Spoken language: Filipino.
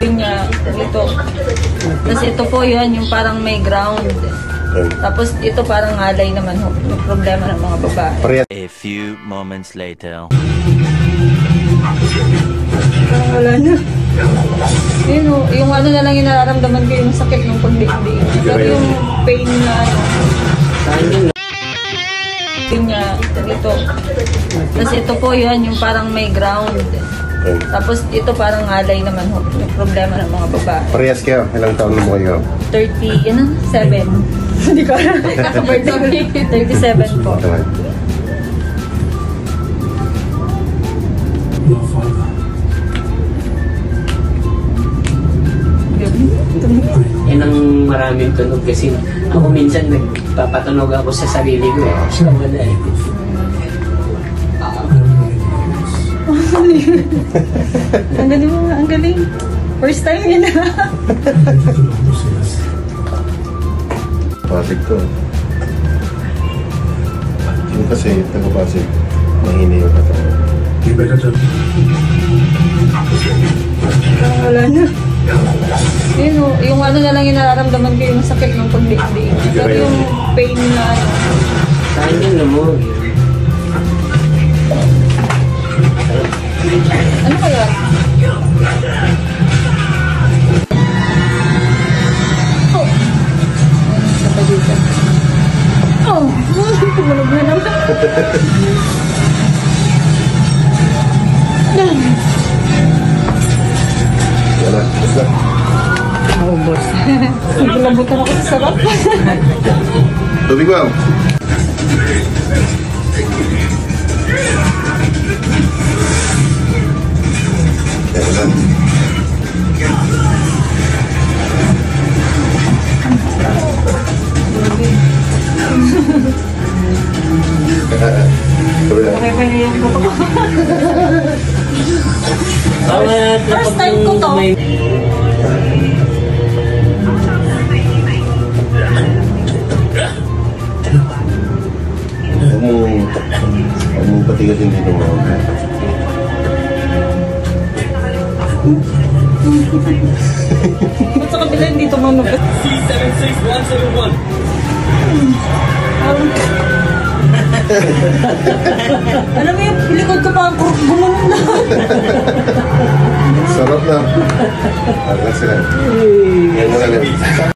Niya, ito. Tapos ito po yun, yung parang may ground. Tapos ito parang ngalay naman, yung problema ng mga babae. A few moments later. Parang wala na. Yun, yung ano na lang yung nararamdaman ko, yung sakit ng pagdikdik. Pero yung pain na ano. Niya, ito. Tapos ito po yun, yung parang may ground. Tapos ito parang ngalay naman, yung problema ng mga babae. Parehas kayo? Ilang taon na mo kayo? 30, yun ang 7. Hindi ko alam. Naka-birthday. 37 po. Yan ang maraming tunog kasi ako minsan nagpapatunog ako sa sarili ko. Siya wala eh. Ang galing mo, ang galing. First time yun na. Pasig to. Yung kasi, taga-Pasig, mahina yung katawan. Parang wala na. Yun, yung ano na lang yung nararamdaman ko, yung sakit ng pagdikdik. Pero yung pain na ano. Saan yun lumog? Ano kaya? Oh! Sapa dito. Oh! Tumunog na naman. Wala, basta. Maubos. Naglabutan ako sa sarap. Tubig ba? Kaya Okay pa niya yung buto ko. First time ko to. Huwag mong patigasin dito mo. Ba't sa kabila hindi tumanog? C76171. Alam mo yung likod ko pa gumanon na. Sarap na. Agad sila. Yan mo na lang.